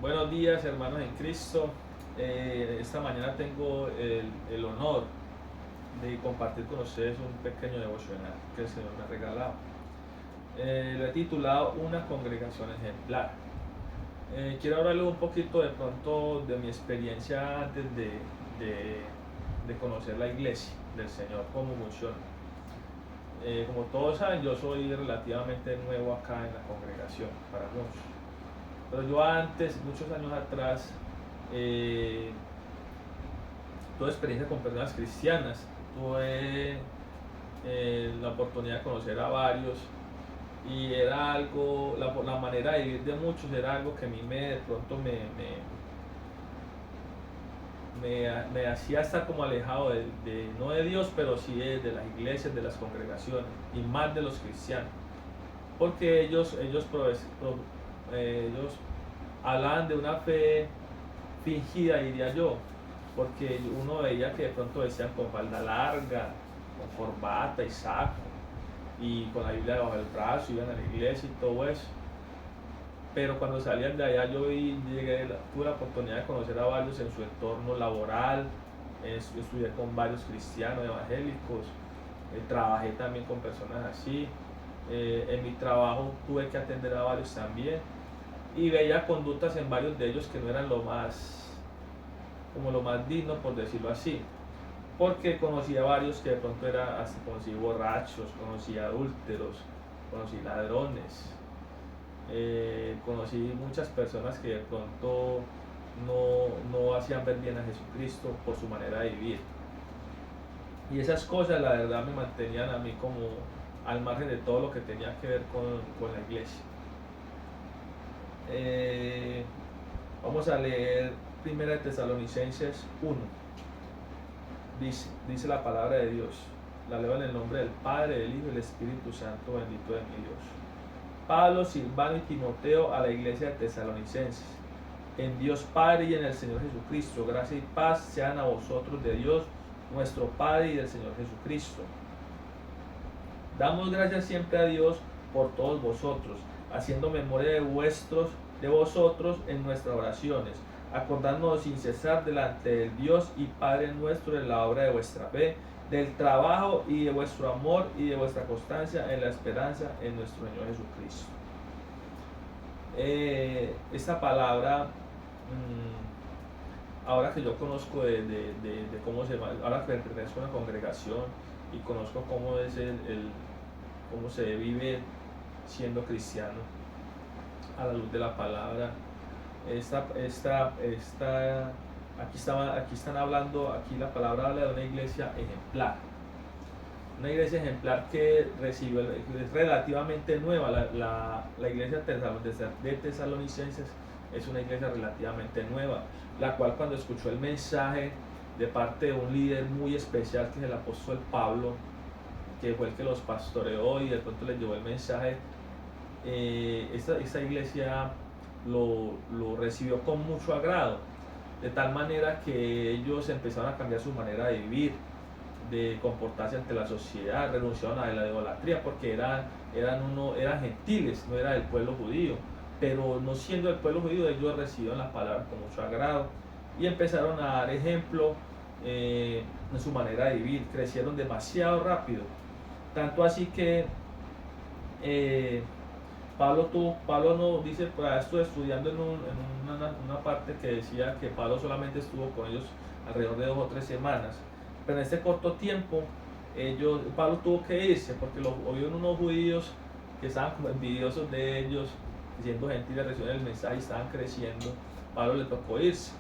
Buenos días, hermanos en Cristo. Esta mañana tengo el honor de compartir con ustedes un pequeño devocional que el Señor me ha regalado. Lo he titulado Una congregación ejemplar. Quiero hablarles un poquito de pronto de mi experiencia antes de conocer la iglesia del Señor, cómo funciona. Como todos saben, yo soy relativamente nuevo acá en la congregación, para muchos. Pero yo antes, muchos años atrás, tuve experiencia con personas cristianas, tuve la oportunidad de conocer a varios y era algo, la manera de vivir de muchos era algo que a mí de pronto me hacía estar como alejado no de Dios, pero sí de las iglesias, de las congregaciones y más de los cristianos, porque ellos hablaban de una fe fingida, diría yo, porque uno veía que de pronto decían con falda larga, con corbata y saco, y con la Biblia bajo el brazo, iban a la iglesia y todo eso. Pero cuando salían de allá tuve la oportunidad de conocer a varios en su entorno laboral, estudié con varios cristianos evangélicos, trabajé también con personas así, en mi trabajo tuve que atender a varios también, y veía conductas en varios de ellos que no eran como lo más digno, por decirlo así, porque conocí a varios que de pronto conocí borrachos, conocí adúlteros, conocí ladrones, conocí muchas personas que de pronto no hacían ver bien a Jesucristo por su manera de vivir, y esas cosas la verdad me mantenían a mí como al margen de todo lo que tenía que ver con la iglesia. Vamos a leer 1 Tesalonicenses 1. Dice la palabra de Dios. La leo en el nombre del Padre, del Hijo y del Espíritu Santo, bendito es mi Dios. Pablo, Silvano y Timoteo a la iglesia de Tesalonicenses. En Dios Padre y en el Señor Jesucristo, gracia y paz sean a vosotros de Dios, nuestro Padre, y del Señor Jesucristo. Damos gracias siempre a Dios por todos vosotros, haciendo memoria de vosotros en nuestras oraciones, acordándonos sin cesar delante del Dios y Padre nuestro de la obra de vuestra fe, del trabajo y de vuestro amor y de vuestra constancia en la esperanza en nuestro Señor Jesucristo. Esta palabra, ahora que yo conozco de cómo se llama, ahora que pertenezco a una congregación y conozco cómo es cómo se vive siendo cristiano a la luz de la palabra, aquí están hablando, aquí la palabra habla de una iglesia ejemplar. Una iglesia ejemplar que recibió, es relativamente nueva. La iglesia de Tesalonicenses es una iglesia relativamente nueva, la cual cuando escuchó el mensaje de parte de un líder muy especial, que es el apóstol Pablo, que fue el que los pastoreó y de pronto les llevó el mensaje, esta iglesia lo recibió con mucho agrado, de tal manera que ellos empezaron a cambiar su manera de vivir, de comportarse ante la sociedad, renunciaron a la idolatría, porque eran gentiles, no era del pueblo judío, pero no siendo del pueblo judío, ellos recibieron las palabras con mucho agrado y empezaron a dar ejemplo en su manera de vivir. Crecieron demasiado rápido, tanto así que Pablo no dice, pues estuve estudiando en una parte que decía que Pablo solamente estuvo con ellos alrededor de 2 o 3 semanas, pero en este corto tiempo Pablo tuvo que irse porque hubieron unos judíos que estaban como envidiosos de ellos, siendo gentiles, recibieron el mensaje y estaban creciendo. Pablo le tocó irse,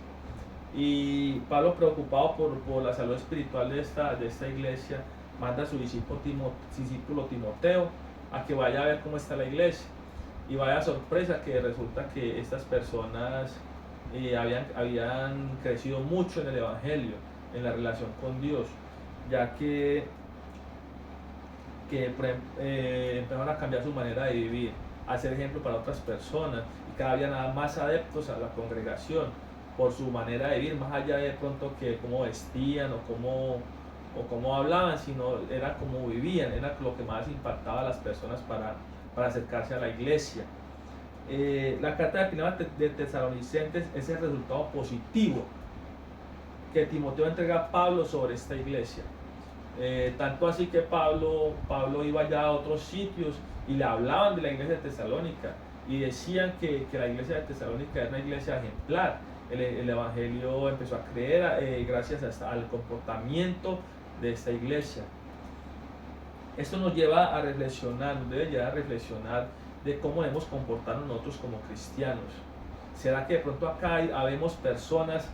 y Pablo, preocupado por la salud espiritual de esta iglesia, manda a su discípulo Timoteo a que vaya a ver cómo está la iglesia. Y vaya sorpresa que resulta que estas personas habían crecido mucho en el Evangelio, en la relación con Dios, ya que empezaron a cambiar su manera de vivir, a ser ejemplo para otras personas, y cada día nada más adeptos a la congregación por su manera de vivir, más allá de pronto que cómo vestían o cómo hablaban, sino era cómo vivían, era lo que más impactaba a las personas para acercarse a la iglesia. La carta de Primera de Tesalonicenses es el resultado positivo que Timoteo entrega a Pablo sobre esta iglesia. Tanto así que Pablo iba ya a otros sitios y le hablaban de la iglesia de Tesalónica y decían que la iglesia de Tesalónica era una iglesia ejemplar. El evangelio empezó a creer gracias al comportamiento de esta iglesia. Esto nos lleva a reflexionar, nos debe llevar a reflexionar de cómo debemos comportarnos nosotros como cristianos. ¿Será que de pronto acá habemos personas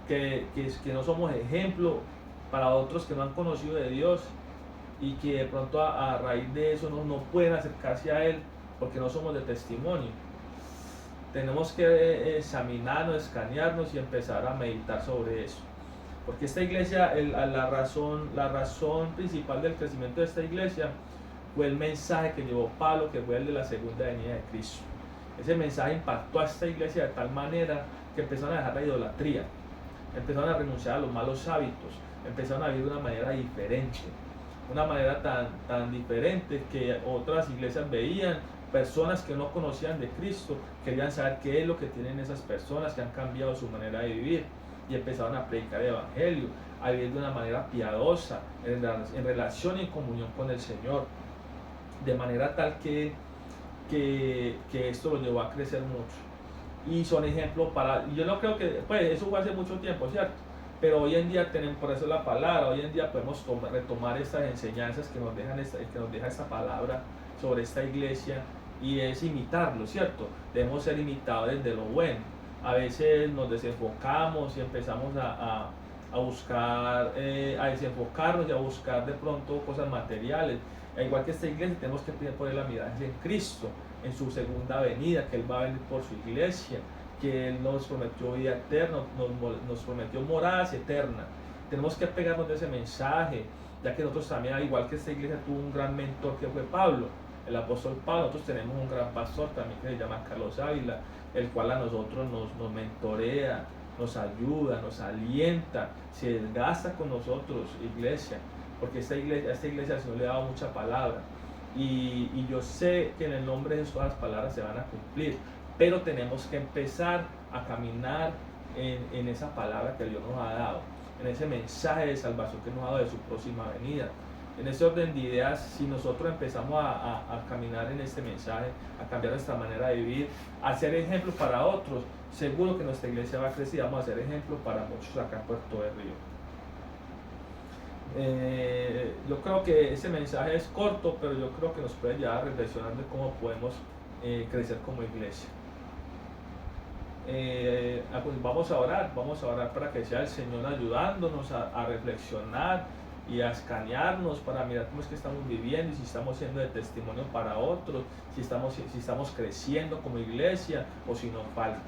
que no somos ejemplo para otros que no han conocido de Dios y que de pronto a raíz de eso no pueden acercarse a Él porque no somos de testimonio? Tenemos que examinarnos, escanearnos y empezar a meditar sobre eso. Porque esta iglesia, la razón principal del crecimiento de esta iglesia fue el mensaje que llevó Pablo, que fue el de la segunda venida de Cristo. Ese mensaje impactó a esta iglesia de tal manera que empezaron a dejar la idolatría, empezaron a renunciar a los malos hábitos, empezaron a vivir de una manera diferente, una manera tan diferente que otras iglesias veían. Personas que no conocían de Cristo querían saber qué es lo que tienen esas personas que han cambiado su manera de vivir y empezaron a predicar el evangelio, a vivir de una manera piadosa, en relación y en comunión con el Señor, de manera tal que esto lo llevó a crecer mucho. Y son ejemplos para, yo no creo que, pues eso fue hace mucho tiempo, ¿cierto? Pero hoy en día tenemos, por eso la palabra, hoy en día podemos retomar estas enseñanzas que nos deja esta palabra sobre esta iglesia, y es imitarlo, ¿cierto? Debemos ser imitadores de lo bueno. A veces nos desenfocamos y empezamos a buscar, a desenfocarnos y a buscar de pronto cosas materiales. Al igual que esta iglesia, tenemos que poner la mirada en Cristo, en su segunda venida, que Él va a venir por su iglesia, que Él nos prometió vida eterna, nos prometió moradas eternas. Tenemos que pegarnos de ese mensaje, ya que nosotros también, al igual que esta iglesia, tuvo un gran mentor que fue Pablo, el apóstol Pablo. Nosotros tenemos un gran pastor también que se llama Carlos Ávila, el cual a nosotros nos mentorea, nos ayuda, nos alienta, se desgasta con nosotros, iglesia, porque a esta iglesia el Señor le ha dado mucha palabra, y yo sé que en el nombre de Jesús las palabras se van a cumplir, pero tenemos que empezar a caminar en esa palabra que Dios nos ha dado, en ese mensaje de salvación que nos ha dado de su próxima venida. En ese orden de ideas, si nosotros empezamos a caminar en este mensaje, a cambiar nuestra manera de vivir, a ser ejemplo para otros, seguro que nuestra iglesia va a crecer y vamos a ser ejemplo para muchos acá en Puerto de Río. Yo creo que ese mensaje es corto, pero yo creo que nos puede llevar a reflexionar de cómo podemos crecer como iglesia. Pues vamos a orar para que sea el Señor ayudándonos a reflexionar y a escanearnos para mirar cómo es que estamos viviendo y si estamos siendo de testimonio para otros, si estamos creciendo como iglesia o si nos falta.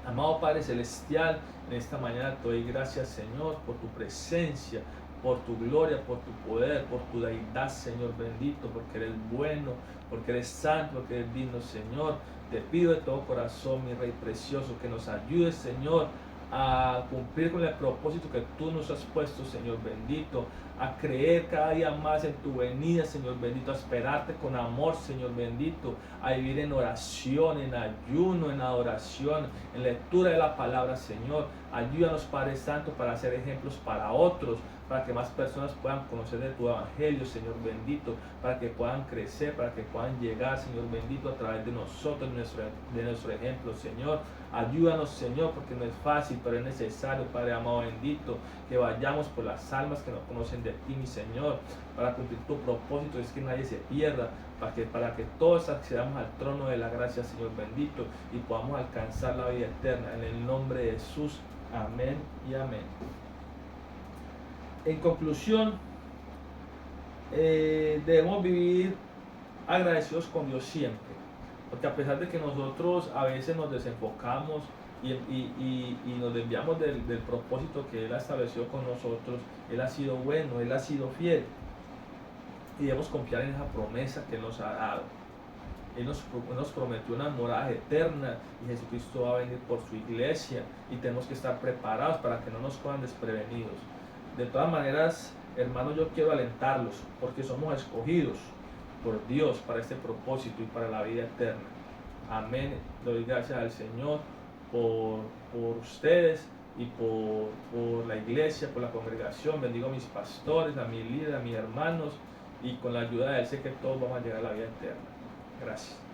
Amado Padre Celestial, en esta mañana te doy gracias, Señor, por tu presencia, por tu gloria, por tu poder, por tu deidad, Señor bendito, porque eres bueno, porque eres santo, porque eres digno, Señor. Te pido de todo corazón, mi Rey precioso, que nos ayudes, Señor, a cumplir con el propósito que tú nos has puesto, Señor bendito, a creer cada día más en tu venida, Señor bendito, a esperarte con amor, Señor bendito, a vivir en oración, en ayuno, en adoración, en lectura de la palabra, Señor. Ayúdanos, Padre Santo, para ser ejemplos para otros, para que más personas puedan conocer de tu evangelio, Señor bendito, para que puedan crecer, para que puedan llegar, Señor bendito, a través de nosotros, de nuestro ejemplo, Señor. Ayúdanos, Señor, porque no es fácil, pero es necesario, Padre amado bendito, que vayamos por las almas que no conocen de ti, mi Señor, para cumplir tu propósito, es que nadie se pierda, para que todos accedamos al trono de la gracia, Señor bendito, y podamos alcanzar la vida eterna. En el nombre de Jesús, amén y amén. En conclusión, debemos vivir agradecidos con Dios siempre, porque a pesar de que nosotros a veces nos desenfocamos y nos desviamos del propósito que Él ha establecido con nosotros, Él ha sido bueno, Él ha sido fiel, y debemos confiar en esa promesa que Él nos ha dado. Él nos prometió una morada eterna y Jesucristo va a venir por su iglesia y tenemos que estar preparados para que no nos cojan desprevenidos. De todas maneras, hermanos, yo quiero alentarlos porque somos escogidos, por Dios para este propósito y para la vida eterna. Amén. Doy gracias al Señor por ustedes y por la iglesia, por la congregación. Bendigo a mis pastores, a mi líder, a mis hermanos, y con la ayuda de Él sé que todos vamos a llegar a la vida eterna. Gracias.